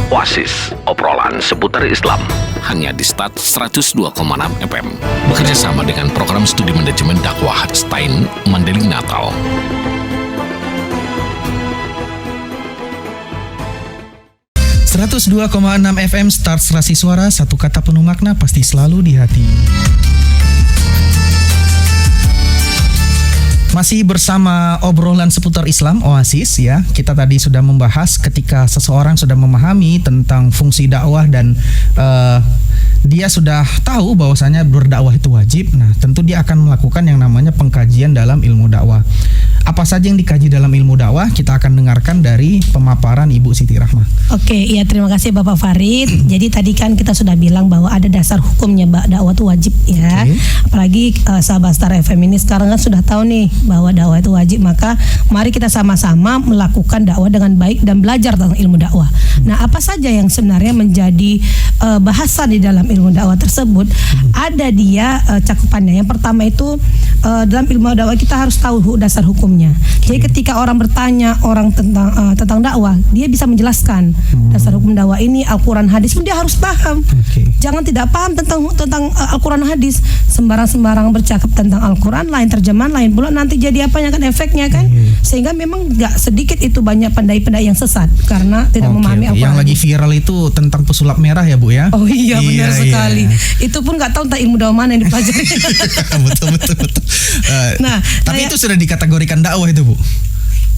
Oasis, obrolan seputar Islam. Hanya di Start 102,6 FM. Bekerja sama dengan program studi manajemen dakwah STAIN Mandailing Natal. .6 FM Start Serasi Suara, satu kata penuh makna pasti selalu di hati. Masih bersama obrolan seputar Islam, Oasis ya. Kita tadi sudah membahas ketika seseorang sudah memahami tentang fungsi dakwah dan dia sudah tahu bahwasanya berdakwah itu wajib. Nah, tentu dia akan melakukan yang namanya pengkajian dalam ilmu dakwah. Apa saja yang dikaji dalam ilmu dakwah? Kita akan dengarkan dari pemaparan Ibu Siti Rahmah. Oke, ya terima kasih Bapak Farid. Jadi tadi kan kita sudah bilang bahwa ada dasar hukumnya dakwah itu wajib ya. Apalagi sahabat Star FM ini sekarang kan sudah tahu nih bahwa dakwah itu wajib. Maka mari kita sama-sama melakukan dakwah dengan baik dan belajar tentang ilmu dakwah. Nah, apa saja yang sebenarnya menjadi bahasan di dalam ilmu dakwah tersebut? Ada dia cakupannya. Yang pertama itu dalam ilmu dakwah kita harus tahu dasar hukumnya. Jadi ketika orang bertanya tentang dakwah, dia bisa menjelaskan dasar hukum dakwah ini, Al-Quran hadis pun dia harus paham. Jangan tidak paham tentang Al-Quran hadis, sembarang bercakap tentang Al-Quran lain, terjemahan lain pula, nanti jadi apanya kan efeknya kan. Sehingga memang gak sedikit itu banyak pendai-pendai yang sesat karena tidak memahami Al-Quran. Yang lagi viral itu tentang pesulap merah ya Bu ya. Oh iya, benar sekali. Itu pun gak tahu entah ilmu dakwah mana yang dipelajari. betul. Nah, tapi itu sudah dikategorikan dakwah itu Bu?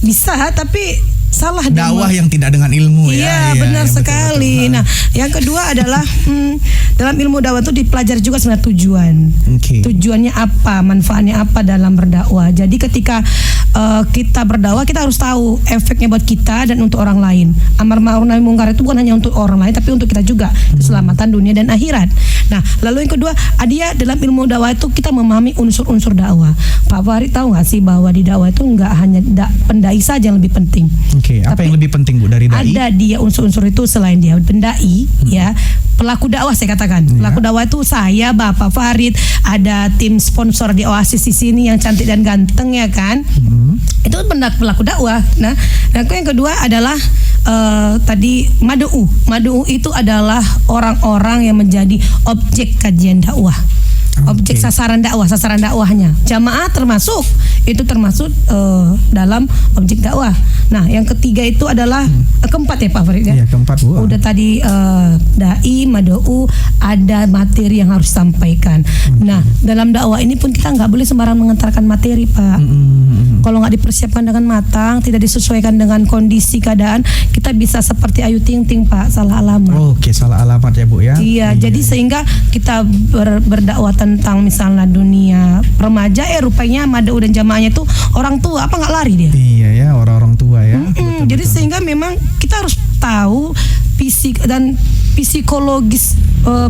Bisa, tapi salah dakwah yang tidak dengan ilmu ya. Iya, benar sekali. Betul. Nah, yang kedua adalah dalam ilmu dakwah itu dipelajari juga sebenarnya tujuan. Tujuannya apa, manfaatnya apa dalam berdakwah. Jadi ketika kita berdakwah, kita harus tahu efeknya buat kita dan untuk orang lain. Amar ma'ruf nahi mungkar itu bukan hanya untuk orang lain, tapi untuk kita juga, keselamatan dunia dan akhirat. Nah, lalu yang kedua, dia dalam ilmu dakwah itu kita memahami unsur-unsur dakwah. Pak Farid tahu nggak sih bahwa di dakwah itu nggak hanya pendai saja yang lebih penting. Apa yang lebih penting Bu dari dai? Ada dia unsur-unsur itu selain dia pendai, ya pelaku dakwah saya katakan. Pelaku dakwah itu saya, Bapak Farid, ada tim sponsor di Oasis di sini yang cantik dan ganteng ya kan. Itu pelaku dakwah. Nah, yang kedua adalah tadi mad'u. Mad'u itu adalah orang-orang yang menjadi objek kajian dakwah. Objek sasaran dakwahnya. Jamaah termasuk dalam objek dakwah. Nah, yang ketiga itu adalah keempat ya Pak Farid ya. Iya, keempat Bu. Udah tadi dai, mad'u, ada materi yang harus disampaikan. Nah, dalam dakwah ini pun kita nggak boleh sembarang mengantarkan materi Pak. Kalau nggak dipersiapkan dengan matang, tidak disesuaikan dengan kondisi keadaan, kita bisa seperti Ayu Ting Ting Pak, salah alamat. Salah alamat ya Bu ya. Iya, jadi sehingga kita berdakwah tentang misalnya dunia remaja, rupanya mad'u dan jamaahnya itu orang tua, apa nggak lari dia? Iya ya, orang-orang tua ya. Jadi sehingga memang kita harus tahu fisik dan psikologis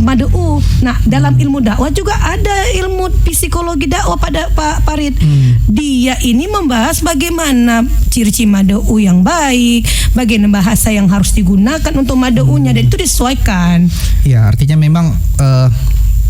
mad'u. Nah, dalam ilmu dakwah juga ada ilmu psikologi dakwah pada Pak Farid. Dia ini membahas bagaimana ciri-ciri mad'u yang baik, bagaimana bahasa yang harus digunakan untuk mad'unya, dan itu disesuaikan. Ya, artinya memang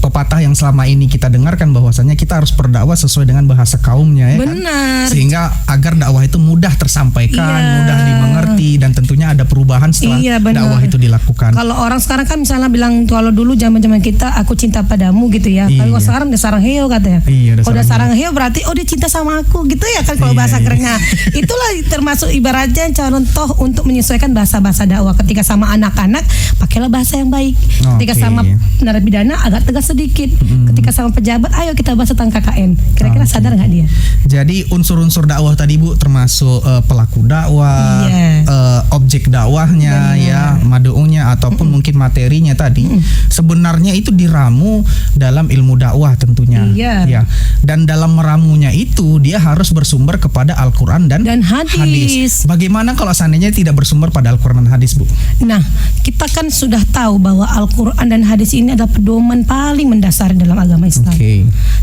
pepatah yang selama ini kita dengarkan bahwasanya kita harus berdakwah sesuai dengan bahasa kaumnya ya. Benar. Kan? Sehingga agar dakwah itu mudah tersampaikan, mudah dimengerti, dan tentunya ada perubahan setelah dakwah itu dilakukan. Kalau orang sekarang kan misalnya bilang, kalau dulu zaman-zaman kita aku cinta padamu gitu ya. Kalau sekarang udah sarang heo katanya. Kalau udah sarang heo berarti dia cinta sama aku gitu ya kan kalau bahasa kerennya. Itulah termasuk ibaratnya contoh untuk menyesuaikan bahasa-bahasa dakwah. Ketika sama anak-anak pakailah bahasa yang baik. Ketika sama narapidana agak tegas sedikit. Ketika sama pejabat, ayo kita bahas tentang KKN. Kira-kira sadar nggak dia? Jadi unsur-unsur dakwah tadi Bu termasuk pelaku dakwah, objek dakwahnya, mad'unya ataupun mungkin materinya tadi. Sebenarnya itu diramu dalam ilmu dakwah tentunya. Ya. Dan dalam meramunya itu dia harus bersumber kepada Al-Quran dan hadis. Bagaimana kalau seandainya tidak bersumber pada Al-Quran dan hadis Bu? Nah, kita kan sudah tahu bahwa Al-Quran dan hadis ini adalah pedoman paling mendasar dalam agama Islam.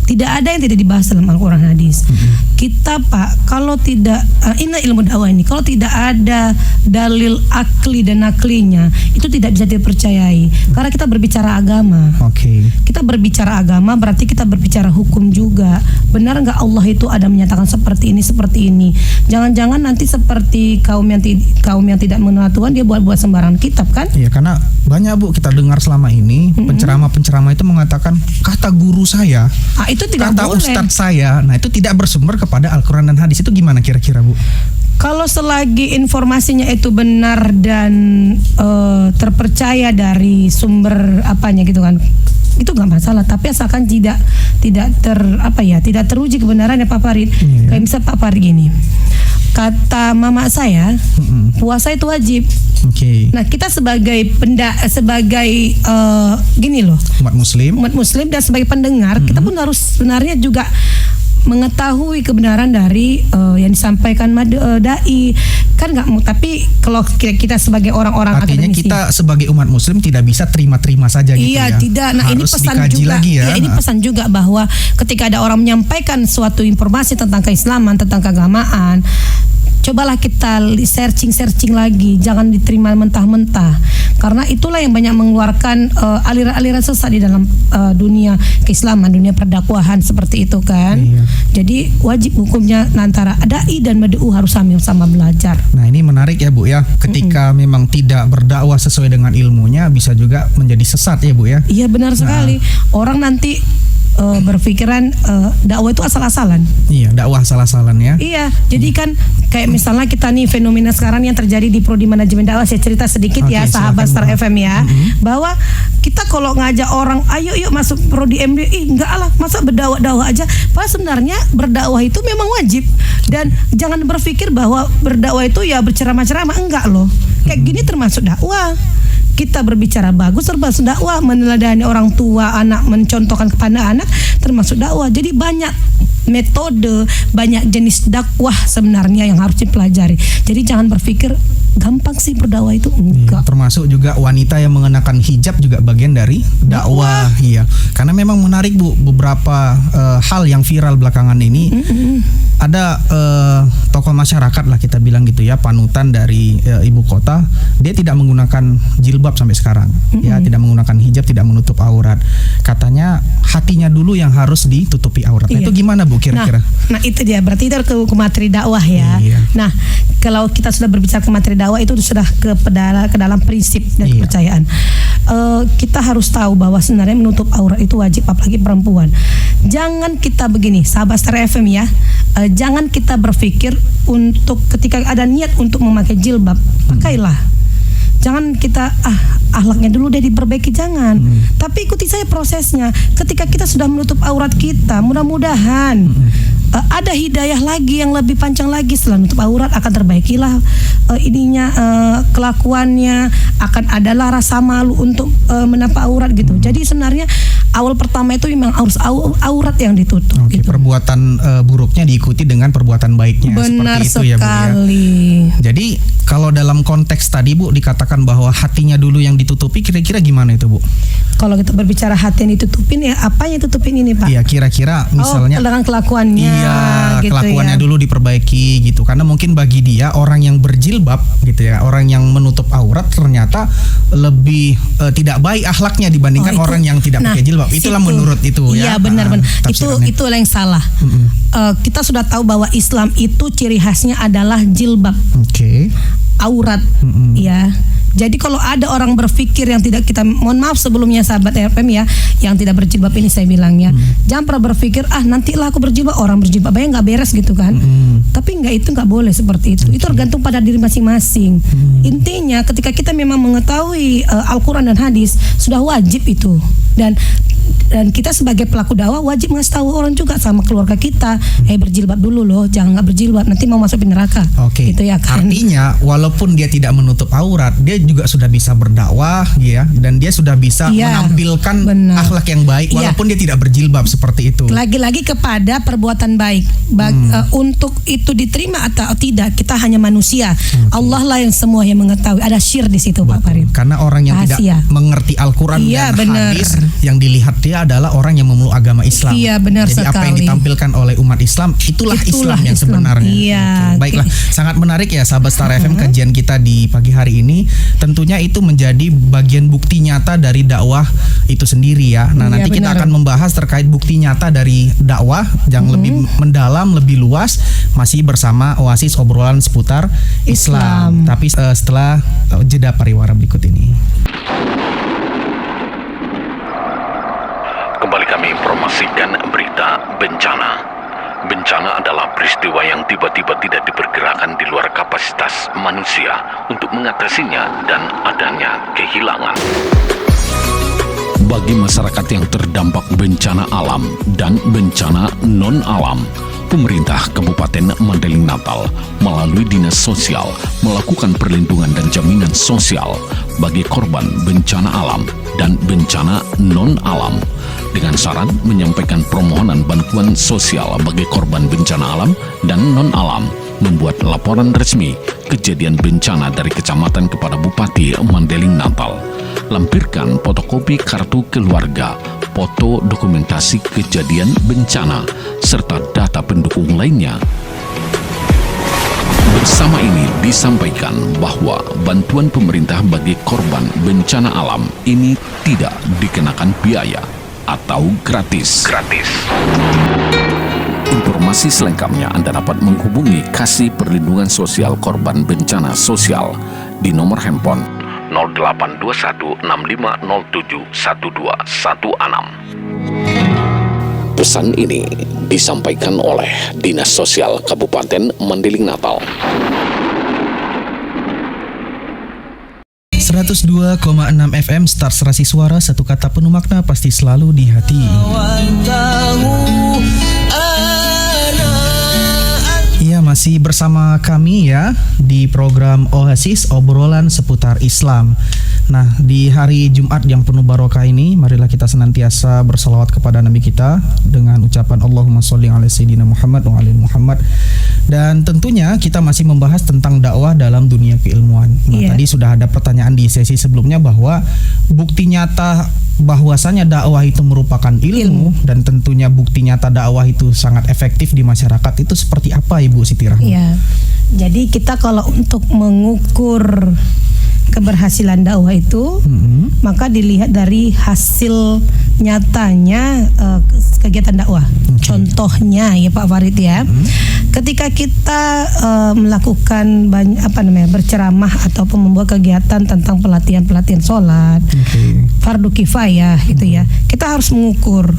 Tidak ada yang tidak dibahas dalam Al-Quran hadis. Kita Pak, kalau tidak ini ilmu dakwah ini, kalau tidak ada dalil akli dan naklinya, itu tidak bisa dipercayai. Karena kita berbicara agama. Kita berbicara agama berarti kita berbicara hukum juga. Benar nggak Allah itu ada menyatakan seperti ini? Jangan-jangan nanti seperti kaum yang tidak mengenal Tuhan, dia buat sembarangan kitab kan? Iya, karena banyak Bu kita dengar selama ini penceramah-penceramah itu mengatakan kata guru saya, itu tidak kata boleh. Ustadz saya. Nah, itu tidak bersumber kepada Al-Quran dan hadis. Itu gimana kira-kira Bu? Kalau selagi informasinya itu benar dan terpercaya dari sumber apanya gitu kan, itu nggak masalah. Tapi asalkan tidak teruji kebenarannya Pak Farid. Kayak misal Pak Farid gini, kata mama saya puasa itu wajib. Nah, kita sebagai gini loh, umat muslim dan sebagai pendengar, kita pun harus sebenarnya juga mengetahui kebenaran dari yang disampaikan dai kan nggak. Tapi kalau kita sebagai orang-orang artinya akademisi, kita sebagai umat muslim tidak bisa terima-terima saja gitu iya, ya. tidak. Nah, harus ini pesan dikaji juga lagi ya. Ini pesan juga bahwa ketika ada orang menyampaikan suatu informasi tentang keislaman, tentang keagamaan, cobalah kita searching lagi, jangan diterima mentah-mentah. Karena itulah yang banyak mengeluarkan aliran-aliran sesat di dalam dunia keislaman, dunia perdakwahan seperti itu kan. Jadi wajib hukumnya antara dai dan mad'u harus sama-sama belajar. Nah, ini menarik ya Bu ya. Ketika memang tidak berdakwah sesuai dengan ilmunya, bisa juga menjadi sesat ya Bu ya. Iya, benar sekali. Orang nanti berpikiran dakwah itu asal-asalan. Iya, dakwah asal-asalan ya. Iya, jadi kan kayak misalnya kita nih fenomena sekarang yang terjadi di Prodi Manajemen Dakwah, saya cerita sedikit ya sahabat Star FM ya, bahwa kita kalau ngajak orang, ayo yuk masuk Prodi MD, enggak lah, masa berdakwah aja. Padahal sebenarnya berdakwah itu memang wajib, dan jangan berpikir bahwa berdakwah itu ya berceramah-ceramah, enggak loh. Kayak gini termasuk dakwah. Kita berbicara bagus termasuk dakwah, meneladani orang tua, anak, mencontohkan kepada anak termasuk dakwah. Jadi banyak metode, banyak jenis dakwah sebenarnya yang harus dipelajari. Jadi jangan berpikir gampang sih berdakwah itu, enggak. Termasuk juga wanita yang mengenakan hijab juga bagian dari dakwah. Iya. Karena memang menarik Bu, beberapa hal yang viral belakangan ini. Ada tokoh masyarakat lah kita bilang gitu ya, panutan dari ibu kota, dia tidak menggunakan jilbab sampai sekarang. Ya, tidak menggunakan hijab, tidak menutup aurat. Katanya hatinya dulu yang harus ditutupi aurat. Nah, itu gimana Bu kira-kira? Nah, itu dia, berarti itu ke materi dakwah ya. Nah, kalau kita sudah berbicara ke materi dakwah, itu sudah ke dalam prinsip dan kepercayaan. Kita harus tahu bahwa sebenarnya menutup aurat itu wajib, apalagi perempuan. Jangan kita begini, sahabat Star FM ya, jangan kita berpikir untuk ketika ada niat untuk memakai jilbab, pakailah. Jangan kita akhlaknya dulu deh diperbaiki, jangan. Tapi ikuti saya prosesnya. Ketika kita sudah menutup aurat kita, mudah-mudahan ada hidayah lagi yang lebih panjang lagi. Setelah menutup aurat akan terbaikilah kelakuannya, akan adalah rasa malu untuk menapak aurat gitu. Jadi sebenarnya awal pertama itu memang harus aurat yang ditutup. Gitu. Perbuatan buruknya diikuti dengan perbuatan baiknya. Benar seperti itu sekali. Ya Bu ya. Jadi kalau dalam konteks tadi Bu dikatakan bahwa hatinya dulu yang ditutupi, kira-kira gimana itu Bu? Kalau kita berbicara hati yang ditutupin, ya apa yang ditutupin ini Pak? Iya, kira-kira misalnya dengan kelakuannya. Iya, gitu kelakuannya ya. dulu diperbaiki gitu. Karena mungkin bagi dia orang yang berjilbab gitu ya, orang yang menutup aurat ternyata lebih tidak baik akhlaknya dibandingkan orang yang tidak pakai jilbab. Itulah menurut itu ya. Iya, benar-benar. Itu yang salah. Kita sudah tahu bahwa Islam itu ciri khasnya adalah jilbab. Aurat ya. Jadi kalau ada orang berpikir yang tidak, kita mohon maaf sebelumnya sahabat RPM ya, yang tidak berjilbab ini saya bilangnya, jangan pernah berpikir nantilah aku berjilbab, orang berjilbab aja nggak beres gitu kan. Tapi itu nggak boleh seperti itu. Itu tergantung pada diri masing-masing. Intinya ketika kita memang mengetahui Al-Quran dan hadis, sudah wajib itu. Dan kita sebagai pelaku dakwah wajib ngasih tahu orang juga, sama keluarga kita, berjilbab dulu loh, jangan nggak berjilbab nanti mau masuk neraka. Gitu ya kan. Artinya walaupun dia tidak menutup aurat, dia juga sudah bisa berdakwah ya, dan dia sudah bisa menampilkan akhlak yang baik walaupun dia tidak berjilbab seperti itu. Lagi-lagi kepada perbuatan baik. Untuk itu diterima atau tidak, kita hanya manusia. Allah lah yang semua yang mengetahui. Ada syir di situ Pak Farid. Karena orang yang tidak mengerti Al-Quran dan hadis, yang dilihat dia dia adalah orang yang memeluk agama Islam. Iya, benar Jadi apa yang sekali. ditampilkan oleh umat Islam itulah Islam yang Islam. sebenarnya. Iya. Oke, baiklah, sangat menarik ya sahabat Star FM kajian kita di pagi hari ini. Tentunya itu menjadi bagian bukti nyata dari dakwah itu sendiri ya. Nah, Iya, nanti kita benar. akan membahas terkait bukti nyata dari dakwah yang lebih mendalam, lebih luas masih bersama Oasis obrolan seputar Islam. Tapi setelah jeda pariwara berikut ini. Kembali kami informasikan berita bencana. Bencana adalah peristiwa yang tiba-tiba tidak diperkirakan di luar kapasitas manusia untuk mengatasinya dan adanya kehilangan. Bagi masyarakat yang terdampak bencana alam dan bencana non-alam, pemerintah Kabupaten Mandailing Natal melalui Dinas Sosial melakukan perlindungan dan jaminan sosial bagi korban bencana alam dan bencana non-alam dengan syarat menyampaikan permohonan bantuan sosial bagi korban bencana alam dan non-alam, membuat laporan resmi kejadian bencana dari kecamatan kepada Bupati Mandailing Natal. Lampirkan fotokopi kartu keluarga, foto dokumentasi kejadian bencana, serta data pendukung lainnya. Bersama ini disampaikan bahwa bantuan pemerintah bagi korban bencana alam ini tidak dikenakan biaya atau gratis. Informasi selengkapnya Anda dapat menghubungi Kasih Perlindungan Sosial Korban Bencana Sosial di nomor handphone 082165071216. Pesan ini disampaikan oleh Dinas Sosial Kabupaten Mandailing Natal. 102,6 FM Star Serasi Suara, satu kata penuh makna pasti selalu di hati. Iya, masih bersama kami ya di program Oasis obrolan seputar Islam. Nah, di hari Jumat yang penuh barokah ini, marilah kita senantiasa bersalawat kepada Nabi kita dengan ucapan Allahumma sholli ala sayyidina Muhammad wa ala Muhammad. Dan tentunya kita masih membahas tentang dakwah dalam dunia keilmuan. Nah, tadi sudah ada pertanyaan di sesi sebelumnya bahwa bukti nyata bahwasanya dakwah itu merupakan ilmu dan tentunya bukti nyata dakwah itu sangat efektif di masyarakat itu seperti apa Ibu Siti Rahma? Ya, jadi kita kalau untuk mengukur keberhasilan dakwah itu, maka dilihat dari hasil nyatanya kegiatan dakwah. Contohnya ya Pak Farid ya, ketika kita melakukan berceramah ataupun membuat kegiatan tentang pelatihan sholat, fardu kifayah gitu ya, kita harus mengukur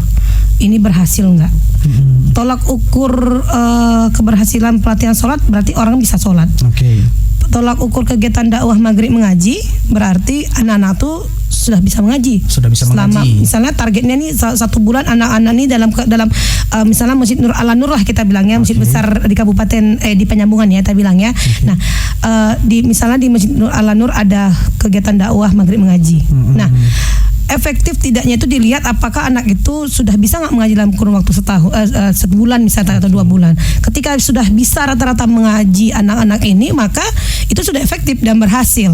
ini berhasil nggak. Tolak ukur keberhasilan pelatihan sholat berarti orang bisa sholat. Tolak ukur kegiatan dakwah maghrib mengaji berarti anak-anak tuh sudah bisa mengaji. Selama misalnya targetnya nih 1 bulan anak-anak nih dalam misalnya Masjid Nur Ala Nur lah kita bilangnya, masjid besar di kabupaten di Penyambungan ya kita bilang ya. Nah, misalnya di Masjid Nur Ala Nur ada kegiatan dakwah maghrib mengaji. Nah, efektif tidaknya itu dilihat apakah anak itu sudah bisa nggak mengaji dalam kurun waktu sebulan misalnya atau 2 bulan. Ketika sudah bisa rata-rata mengaji anak-anak ini, maka itu sudah efektif dan berhasil.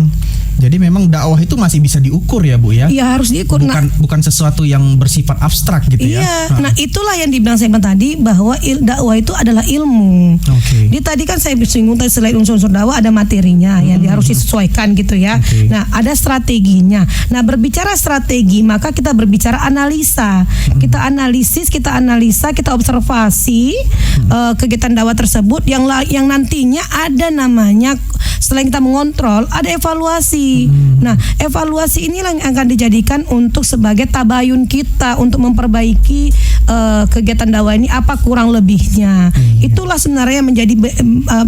Jadi memang dakwah itu masih bisa diukur ya Bu ya? Iya, harus diukur. Bukan sesuatu yang bersifat abstrak gitu ya? Iya, nah itulah yang dibilang saya tadi bahwa dakwah itu adalah ilmu. Di tadi kan saya singgung tadi selain unsur-unsur dakwah ada materinya yang harus disesuaikan gitu ya. Nah, ada strateginya. Nah, berbicara strategi maka kita berbicara analisa. Kita analisis, kita analisa, kita observasi kegiatan dakwah tersebut yang nantinya ada namanya setelah kita mengontrol ada evaluasi. Nah, evaluasi inilah yang akan dijadikan untuk sebagai tabayun kita untuk memperbaiki kegiatan dakwah ini apa kurang lebihnya. Itulah sebenarnya menjadi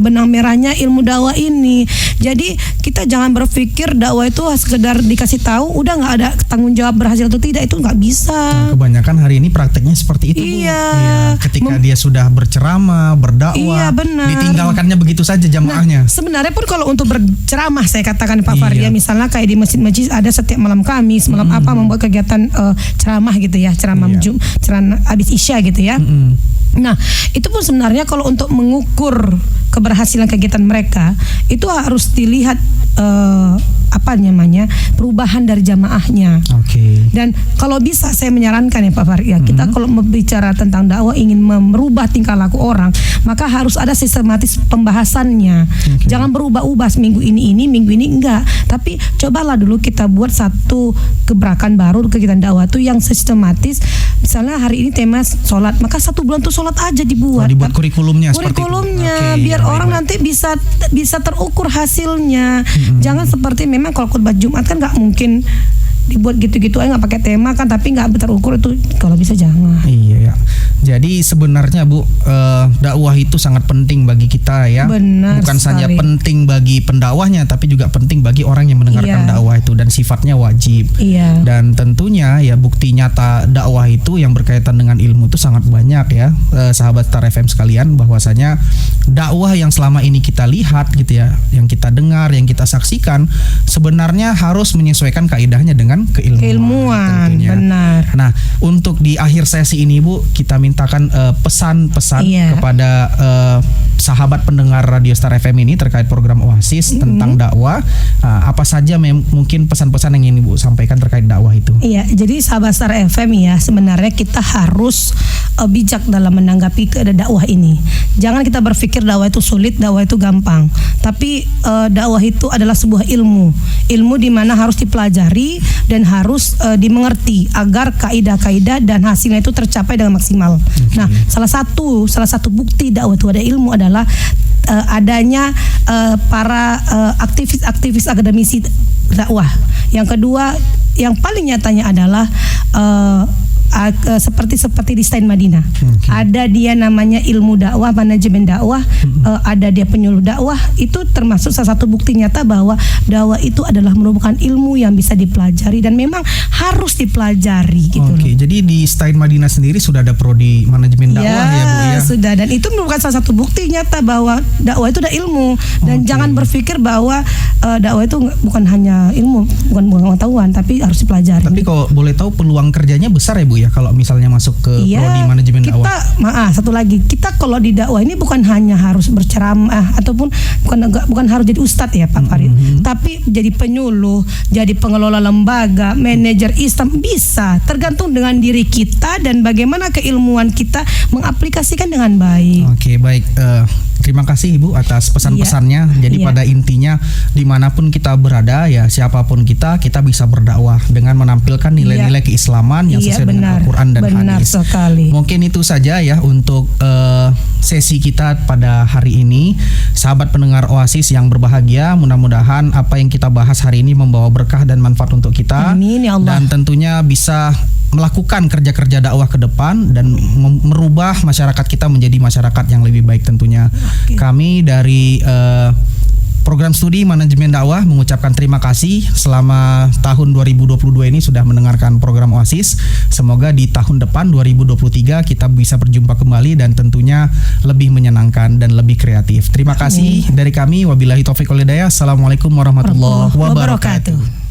benang merahnya ilmu dakwah ini. Jadi kita jangan berpikir dakwah itu sekedar dikasih tahu udah nggak ada tanggung jawab berhasil atau tidak, itu nggak bisa. Kebanyakan hari ini prakteknya seperti itu. Iya. Ketika dia sudah berceramah, berdakwah, ditinggalkannya begitu saja jamaahnya. Nah, sebenarnya pun kalau untuk berceramah saya katakan Pak Farid, misalnya kayak di masjid-masjid ada setiap malam Kamis, malam membuat kegiatan ceramah gitu ya, ceramah ceramah habis Isya gitu ya. Nah, itu pun sebenarnya kalau untuk mengukur keberhasilan kegiatan mereka itu harus dilihat perubahan dari jamaahnya. Dan kalau bisa saya menyarankan ya Pak Farid ya, kita kalau berbicara tentang dakwah ingin merubah tingkah laku orang, maka harus ada sistematis pembahasannya. Jangan berubah-ubah minggu ini, minggu ini enggak. Tapi cobalah dulu kita buat satu gebrakan baru kegiatan dakwah itu yang sistematis. Misalnya hari ini tema sholat, maka 1 bulan tuh sholat aja dibuat. Dibuat kurikulumnya seperti itu. Biar orang nanti bisa terukur hasilnya. Jangan seperti memang kalau khutbah Jumat kan nggak mungkin dibuat gitu-gitu aja nggak pakai tema kan, tapi nggak terukur, itu kalau bisa jangan. Iya ya. Jadi sebenarnya Bu, dakwah itu sangat penting bagi kita ya. Benar Bukan sekali. saja penting bagi pendakwahnya, tapi juga penting bagi orang yang mendengarkan dakwah itu, dan sifatnya wajib. Dan tentunya ya bukti nyata dakwah itu yang berkaitan dengan ilmu itu sangat banyak ya, sahabat Star FM sekalian, bahwasanya dakwah yang selama ini kita lihat gitu ya, yang kita dengar, yang kita saksikan, sebenarnya harus menyesuaikan kaidahnya dengan keilmuan. Benar. Nah, untuk di akhir sesi ini Bu, kita mintakan pesan-pesan kepada sahabat pendengar Radio Star FM ini terkait program Oasis tentang dakwah. Apa saja mungkin pesan-pesan yang ingin Ibu sampaikan terkait dakwah itu? Iya, jadi sahabat Star FM ya, sebenarnya kita harus bijak dalam menanggapi dakwah ini. Jangan kita berpikir dakwah itu sulit, dakwah itu gampang. Tapi dakwah itu adalah sebuah ilmu di mana harus dipelajari dan harus dimengerti agar kaidah-kaidah dan hasilnya itu tercapai dengan maksimal. Nah, salah satu bukti dakwah itu ada ilmu adalah adanya para aktivis akademisi dakwah. Yang kedua, yang paling nyatanya adalah seperti di Stein Madinah. Ada dia namanya ilmu dakwah, manajemen dakwah, ada dia penyuluh dakwah. Itu termasuk salah satu bukti nyata bahwa dakwah itu adalah merupakan ilmu yang bisa dipelajari dan memang harus dipelajari gitu. Jadi di Stein Madinah sendiri sudah ada prodi manajemen dakwah ya Bu ya. Sudah, dan itu merupakan salah satu bukti nyata bahwa dakwah itu ada ilmu. Dan jangan berpikir bahwa dakwah itu bukan hanya ilmu, bukan pengetahuan, tapi harus dipelajari. Tapi kalau boleh tahu peluang kerjanya besar ya Bu ya kalau misalnya masuk ke prodi manajemen dakwah. Satu lagi, kita kalau di dakwah ini bukan hanya harus berceramah ataupun bukan harus jadi ustadz ya Pak Farid, tapi jadi penyuluh, jadi pengelola lembaga, manajer Islam, bisa tergantung dengan diri kita dan bagaimana keilmuan kita mengaplikasikan dengan baik. Baik. Terima kasih Ibu atas pesan-pesannya. Jadi pada intinya dimanapun kita berada ya, siapapun kita bisa berdakwah dengan menampilkan nilai-nilai keislaman yang sesuai dengan Al-Quran dan hadis. Sekali. Mungkin itu saja ya untuk sesi kita pada hari ini. Sahabat pendengar Oasis yang berbahagia, mudah-mudahan apa yang kita bahas hari ini membawa berkah dan manfaat untuk kita. Amin ya Allah. Dan tentunya bisa melakukan kerja-kerja dakwah ke depan dan merubah masyarakat kita menjadi masyarakat yang lebih baik tentunya. Kami dari Program Studi Manajemen Dakwah mengucapkan terima kasih selama tahun 2022 ini sudah mendengarkan program Oasis. Semoga di tahun depan 2023 kita bisa berjumpa kembali dan tentunya lebih menyenangkan dan lebih kreatif. Terima kasih dari kami. Wabillahi taufiq wal hidayah. Assalamualaikum warahmatullahi wabarakatuh.